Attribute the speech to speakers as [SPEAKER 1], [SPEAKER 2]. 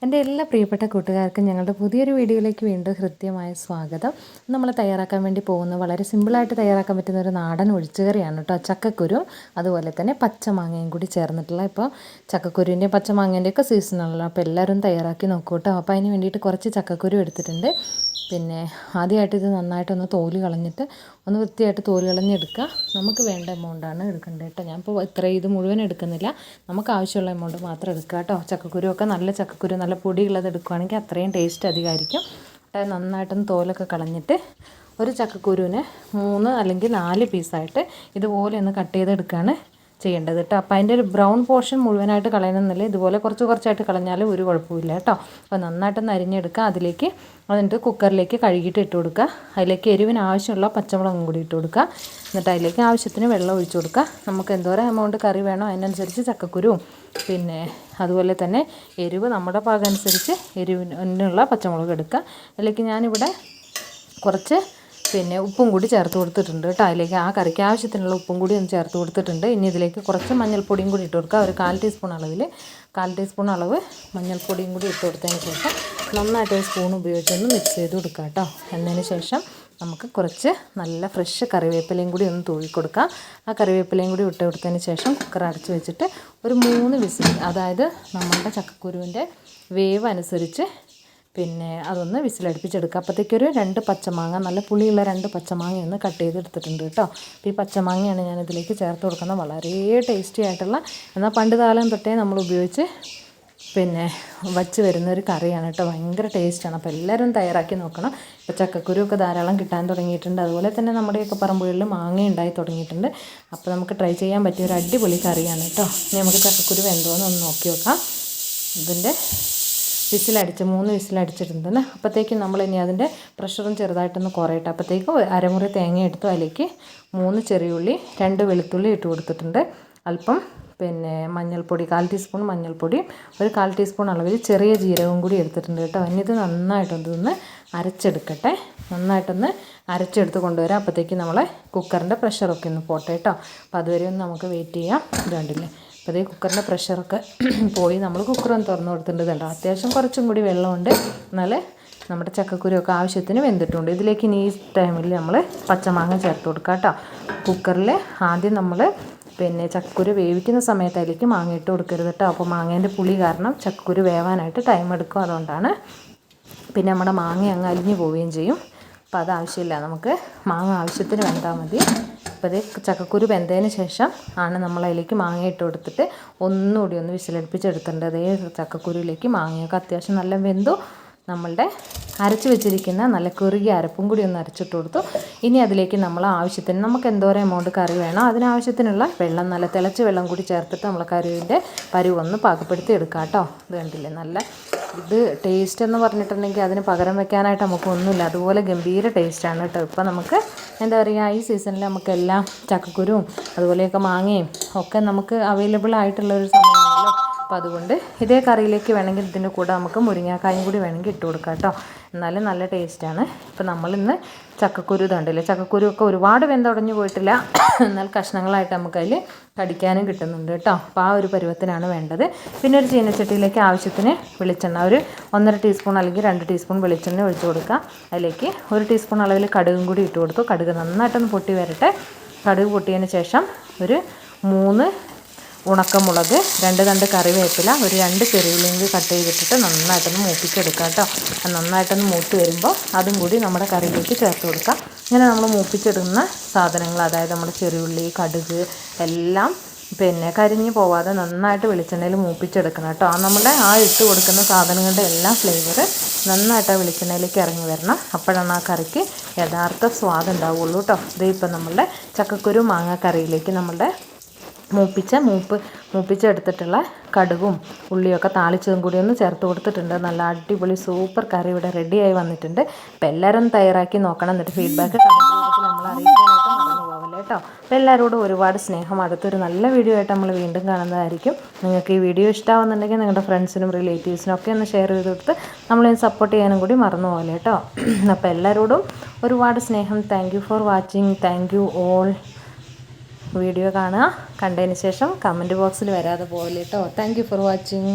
[SPEAKER 1] എൻ്റെ എല്ലാ പ്രിയപ്പെട്ട കൂട്ടുകാർക്കും ഞങ്ങളുടെ പുതിയൊരു വീഡിയോയിലേക്ക് വീണ്ടും ഹൃദ്യമായ സ്വാഗതം. നമ്മൾ തയ്യാറാക്കാൻ വേണ്ടി പോകുന്നത് വളരെ സിമ്പിളായിട്ട് തയ്യാറാക്കാൻ പറ്റുന്ന ഒരു നാടൻ ഒഴിച്ചുകറിയാണ് കേട്ടോ. ചക്കക്കുരു അതുപോലെ തന്നെ പച്ചമാങ്ങയും കൂടി ചേർന്നിട്ടുള്ള. ഇപ്പോൾ ചക്കക്കുരുവിൻ്റെയും പച്ചമാങ്ങേൻ്റെയൊക്കെ സീസണാണല്ലോ, അപ്പോൾ എല്ലാവരും തയ്യാറാക്കി നോക്കൂ കേട്ടോ. അപ്പോൾ അതിന് വേണ്ടിയിട്ട് കുറച്ച് ചക്കക്കുരു എടുത്തിട്ടുണ്ട്. പിന്നെ ആദ്യമായിട്ട് ഇത് നന്നായിട്ടൊന്ന് തോല് കളഞ്ഞിട്ട് ഒന്ന് വൃത്തിയായിട്ട് തോല് കളഞ്ഞെടുക്കുക. നമുക്ക് വേണ്ട എമൗണ്ടാണ് എടുക്കേണ്ടത് കേട്ടോ. ഞാനിപ്പോൾ ഇത് മുഴുവൻ എടുക്കുന്നില്ല, നമുക്ക് ആവശ്യമുള്ള എമൗണ്ട് മാത്രം എടുക്കുക കേട്ടോ. ചക്കക്കുരുവൊക്കെ നല്ല ചക്കക്കുരു നല്ല പൊടിയുള്ളത് എടുക്കുകയാണെങ്കിൽ അത്രയും ടേസ്റ്റ് അധികമായിരിക്കും. നന്നായിട്ടൊന്ന് തോലൊക്കെ കളഞ്ഞിട്ട് ഒരു ചക്കക്കുരുവിനെ 3 അല്ലെങ്കിൽ 4 പീസായിട്ട് ഇതുപോലെ ഒന്ന് കട്ട് ചെയ്തെടുക്കുകയാണ് ചെയ്യേണ്ടത് കേട്ടോ. അപ്പോൾ അതിൻ്റെ ഒരു ബ്രൗൺ പോർഷൻ മുഴുവനായിട്ട് കളയണമെന്നില്ല, ഇതുപോലെ കുറച്ച് കുറച്ചായിട്ട് കളഞ്ഞാലും ഒരു കുഴപ്പമില്ല കേട്ടോ. അപ്പോൾ നന്നായിട്ടൊന്ന് അരിഞ്ഞെടുക്കുക. അതിലേക്ക് എന്നിട്ട് കുക്കറിലേക്ക് കഴുകിയിട്ട് ഇട്ട് കൊടുക്കുക. അതിലേക്ക് എരിവിന് ആവശ്യമുള്ള പച്ചമുളകും കൂടി ഇട്ട് കൊടുക്കുക. എന്നിട്ട് അതിലേക്ക് ആവശ്യത്തിന് വെള്ളം ഒഴിച്ചു കൊടുക്കുക. നമുക്ക് എന്തോരം എമൗണ്ട് കറി വേണോ അതിനനുസരിച്ച് ചക്കക്കുരുവും പിന്നെ അതുപോലെ തന്നെ എരിവ് നമ്മുടെ പാകം അനുസരിച്ച് എരിവിനുള്ള പച്ചമുളക് എടുക്കുക. അതിലേക്ക് ഞാനിവിടെ കുറച്ച് ഉപ്പും കൂടി ചേർത്ത് കൊടുത്തിട്ടുണ്ട് കേട്ടോ. അതിലേക്ക് ആ കറിക്ക് ആവശ്യത്തിനുള്ള ഉപ്പും കൂടി ഒന്ന് ചേർത്ത് കൊടുത്തിട്ടുണ്ട്. ഇനി ഇതിലേക്ക് കുറച്ച് മഞ്ഞൾപ്പൊടിയും കൂടി ഇട്ട് കൊടുക്കുക. ഒരു 1/4 ടീസ്പൂൺ അളവ് മഞ്ഞൾപ്പൊടിയും കൂടി ഇട്ട് കൊടുത്തതിന് ശേഷം നന്നായിട്ട് ഒരു സ്പൂൺ ഉപയോഗിച്ചൊന്ന് മിക്സ് ചെയ്ത് കൊടുക്കുക കേട്ടോ. എന്നതിന് ശേഷം നമുക്ക് കുറച്ച് നല്ല ഫ്രഷ് കറിവേപ്പിലയും കൂടി ഒന്ന് തൂവി കൊടുക്കുക. ആ കറിവേപ്പിലയും കൂടി ഇട്ട് കൊടുത്തതിന് ശേഷം കുക്കർ അടച്ച് വെച്ചിട്ട് ഒരു 3 വിസിൽ, അതായത് നമ്മളുടെ ചക്കക്കുരുവിൻ്റെ വേവ് അനുസരിച്ച് അതൊന്ന് വിസിലടുപ്പിച്ചെടുക്കുക. അപ്പോഴത്തേക്കൊരു 2 പച്ചമാങ്ങ, നല്ല പുളിയുള്ള 2 പച്ചമാങ്ങ ഒന്ന് കട്ട് ചെയ്തെടുത്തിട്ടുണ്ട് കേട്ടോ. അപ്പോൾ ഈ പച്ചമാങ്ങയാണ് ഞാനിതിലേക്ക് ചേർത്ത് കൊടുക്കുന്നത്. വളരെ ടേസ്റ്റി ആയിട്ടുള്ള, എന്നാൽ പണ്ട് കാലം തൊട്ടേ നമ്മൾ ഉപയോഗിച്ച് വച്ച് വരുന്നൊരു കറിയാണ് കേട്ടോ. ഭയങ്കര ടേസ്റ്റാണ്. അപ്പോൾ എല്ലാവരും തയ്യാറാക്കി നോക്കണം. ഇപ്പോൾ ചക്കക്കുരുവൊക്കെ ധാരാളം കിട്ടാൻ തുടങ്ങിയിട്ടുണ്ട്. അതുപോലെ തന്നെ നമ്മുടെയൊക്കെ പറമ്പുകളിൽ മാങ്ങ ഉണ്ടായി തുടങ്ങിയിട്ടുണ്ട്. അപ്പോൾ നമുക്ക് ട്രൈ ചെയ്യാൻ പറ്റിയ ഒരു അടിപൊളി കറിയാണ് കേട്ടോ. ഇനി നമുക്ക് ചക്കക്കുരു വെന്തോന്ന് ഒന്ന് നോക്കി നോക്കാം. ഇതിൻ്റെ 3 വിസിലടിച്ചിട്ടുണ്ട്. അപ്പോഴത്തേക്കും നമ്മൾ ഇനി അതിൻ്റെ പ്രഷറും ചെറുതായിട്ടൊന്ന് കുറയട്ടെ. അപ്പോഴത്തേക്കും അരമുറി തേങ്ങ എടുത്തു. അതിലേക്ക് 3 ചെറിയുള്ളി, 2 വെളുത്തുള്ളി ഇട്ട് കൊടുത്തിട്ടുണ്ട്. അല്പം മഞ്ഞൾപ്പൊടി, 1/4 ടീസ്പൂൺ മഞ്ഞൾപ്പൊടി, ഒരു 1/4 ടീസ്പൂൺ അളവിൽ ചെറിയ ജീരകവും കൂടി എടുത്തിട്ടുണ്ട് കേട്ടോ. ഇനിയിത് നന്നായിട്ടൊന്ന് അരച്ചെടുക്കട്ടെ. നന്നായിട്ടൊന്ന് അരച്ചെടുത്ത് കൊണ്ടുവരാം. അപ്പോഴത്തേക്കും നമ്മളെ കുക്കറിൻ്റെ പ്രഷറൊക്കെ ഒന്ന് പോട്ടെ കേട്ടോ. അപ്പോൾ അതുവരെ ഒന്ന് നമുക്ക് വെയിറ്റ് ചെയ്യാം. ഇത് കണ്ടില്ലേ, അപ്പോൾ അതേ കുക്കറിൻ്റെ പ്രഷറൊക്കെ പോയി നമ്മൾ കുക്കറൊന്ന് തുറന്നു കൊടുത്തിട്ടുണ്ട്. അത്യാവശ്യം കുറച്ചും കൂടി വെള്ളമുണ്ട്, എന്നാൽ നമ്മുടെ ചക്കക്കുരുവൊക്കെ ആവശ്യത്തിന് വെന്തിട്ടുണ്ട്. ഇതിലേക്ക് ഇനി ഈ ടൈമിൽ നമ്മൾ പച്ചമാങ്ങ ചേർത്ത് കൊടുക്കുക കേട്ടോ. കുക്കറിൽ ആദ്യം നമ്മൾ ചക്കക്കുരു വേവിക്കുന്ന സമയത്ത് അതിലേക്ക് മാങ്ങ ഇട്ട് കൊടുക്കരുത് കേട്ടോ. അപ്പോൾ മാങ്ങേൻ്റെ പുളി കാരണം ചക്കക്കുരു വേവാനായിട്ട് ടൈം എടുക്കും. അതുകൊണ്ടാണ്. നമ്മുടെ മാങ്ങ അങ്ങ് അലിഞ്ഞു പോവുകയും ചെയ്യും. അപ്പോൾ അത് ആവശ്യമില്ല, നമുക്ക് മാങ്ങ ആവശ്യത്തിന് വെന്താൽ മതി. അപ്പോൾ ഇത് ചക്കക്കുരു വെന്തതിന് ശേഷം ആണ് നമ്മൾ അതിലേക്ക് മാങ്ങ ഇട്ട് കൊടുത്തിട്ട് ഒന്നുകൂടി ഒന്ന് വിസിലടുപ്പിച്ചെടുത്തിട്ടുണ്ട്. അതേ ചക്കക്കുരുവിലേക്ക് മാങ്ങയൊക്കെ അത്യാവശ്യം നല്ല വെന്തു. നമ്മളുടെ അരച്ച് വെച്ചിരിക്കുന്ന നല്ല കുറുകിയ അരപ്പും കൂടി ഒന്ന് അരച്ചിട്ട് കൊടുത്തു. ഇനി അതിലേക്ക് നമ്മൾ ആവശ്യത്തിന്, നമുക്ക് എന്തോരം എമൗണ്ട് കറി വേണോ അതിനാവശ്യത്തിനുള്ള വെള്ളം, നല്ല തിളച്ച വെള്ളം കൂടി ചേർത്തിട്ട് നമ്മൾ കറിവിൻ്റെ പരുവൊന്ന് പാകപ്പെടുത്തി എടുക്കാം കേട്ടോ. ഇത് കണ്ടില്ലേ, നല്ല ഇത് ടേസ്റ്റ് എന്ന് പറഞ്ഞിട്ടുണ്ടെങ്കിൽ അതിന് പകരം വെക്കാനായിട്ട് നമുക്കൊന്നുമില്ല, അതുപോലെ ഗംഭീര ടേസ്റ്റാണ് കേട്ടോ. ഇപ്പോൾ നമുക്ക് എന്താ പറയുക, ഈ സീസണിൽ നമുക്കെല്ലാം ചക്കക്കുരുവും അതുപോലെയൊക്കെ മാങ്ങയും ഒക്കെ നമുക്ക് അവൈലബിൾ ആയിട്ടുള്ളൊരു സമയമാണല്ലോ. അപ്പോൾ അതുകൊണ്ട് ഇതേ കറിയിലേക്ക് വേണമെങ്കിൽ ഇതിൻ്റെ കൂടെ നമുക്ക് മുരിങ്ങാക്കായും കൂടി വേണമെങ്കിൽ ഇട്ട് കൊടുക്കാം കേട്ടോ. എന്നാലും നല്ല ടേസ്റ്റാണ്. ഇപ്പോൾ നമ്മളിന്ന് ചക്കക്കുരു ഇതുണ്ടല്ലേ, ചക്കക്കുരുവൊക്കെ ഒരുപാട് വെന്തുടഞ്ഞു പോയിട്ടില്ല, എന്നാൽ കഷ്ണങ്ങളായിട്ട് നമുക്കതിൽ കടിക്കാനും കിട്ടുന്നുണ്ട് കേട്ടോ. അപ്പോൾ ആ ഒരു പരുവത്തിനാണ് വേണ്ടത്. പിന്നെ ഒരു ചീനച്ചട്ടിയിലേക്ക് ആവശ്യത്തിന് വെളിച്ചെണ്ണ, ഒരു 1.5 ടീസ്പൂൺ അല്ലെങ്കിൽ 2 ടീസ്പൂൺ വെളിച്ചെണ്ണ ഒഴിച്ച് കൊടുക്കുക. അതിലേക്ക് 1 ടീസ്പൂൺ അളവിൽ കടുകും കൂടി ഇട്ട് കൊടുത്തു. കടുക് നന്നായിട്ടൊന്ന് പൊട്ടി വരട്ടെ. കടുക് പൊട്ടിയതിന് ശേഷം ഒരു 3 ഉണക്കമുളക്, 2 തണ്ട് കറിവേപ്പില, ഒരു 2 ചെറിയുള്ളിയും കട്ട് ചെയ്തിട്ടിട്ട് നന്നായിട്ടൊന്ന് മൂപ്പിച്ചെടുക്കുക കേട്ടോ. നന്നായിട്ടൊന്ന് മൂത്ത് വരുമ്പോൾ അതും കൂടി നമ്മുടെ കറിയിലേക്ക് ചേർത്ത് കൊടുക്കുക. ഇങ്ങനെ നമ്മൾ മൂപ്പിച്ചെടുക്കുന്ന സാധനങ്ങൾ, അതായത് നമ്മുടെ ചെറിയുള്ളി, കടുക് എല്ലാം കരിഞ്ഞു പോവാതെ നന്നായിട്ട് വെളിച്ചെണ്ണയിൽ മൂപ്പിച്ചെടുക്കണം കേട്ടോ. നമ്മുടെ ഇട്ട് കൊടുക്കുന്ന സാധനങ്ങളുടെ എല്ലാം ഫ്ലേവർ നന്നായിട്ട് ആ വെളിച്ചെണ്ണയിലേക്ക് ഇറങ്ങി വരണം. അപ്പോഴാണ് ആ കറിക്ക് യഥാർത്ഥ സ്വാദ് ഉണ്ടാവുള്ളൂ കേട്ടോ. ഇതിപ്പോൾ നമ്മളുടെ ചക്കക്കുരു മാങ്ങ കറിയിലേക്ക് നമ്മളുടെ മൂപ്പിച്ചെടുത്തിട്ടുള്ള കടുകും ഉള്ളിയൊക്കെ താളിച്ചതും കൂടി ഒന്ന് ചേർത്ത് കൊടുത്തിട്ടുണ്ട്. നല്ല അടിപൊളി സൂപ്പർ കറി ഇവിടെ റെഡിയായി വന്നിട്ടുണ്ട്. അപ്പോൾ എല്ലാവരും തയ്യാറാക്കി നോക്കണം. എന്നിട്ട് ഫീഡ്ബാക്ക് നമ്മൾ അറിയിക്കാനായിട്ട് മറന്നു പോകില്ല കേട്ടോ. അപ്പോൾ എല്ലാവരോടും ഒരുപാട് സ്നേഹം. അടുത്തൊരു നല്ല വീഡിയോ ആയിട്ട് നമ്മൾ വീണ്ടും കാണുന്നതായിരിക്കും. നിങ്ങൾക്ക് ഈ വീഡിയോ ഇഷ്ടമാവുന്നുണ്ടെങ്കിൽ നിങ്ങളുടെ ഫ്രണ്ട്സിനും റിലേറ്റീവ്സിനും ഒക്കെ ഒന്ന് ഷെയർ ചെയ്ത് കൊടുത്ത് നമ്മളെ സപ്പോർട്ട് ചെയ്യാനും കൂടി മറന്നു പോകില്ല കേട്ടോ. അപ്പോൾ എല്ലാവരോടും ഒരുപാട് സ്നേഹം. Thank you for watching. Thank you all. Video കാണുക, കണ്ടതിന് ശേഷം കമൻറ്റ് ബോക്സിൽ വരാതെ പോകില്ല കേട്ടോ. Thank you for watching.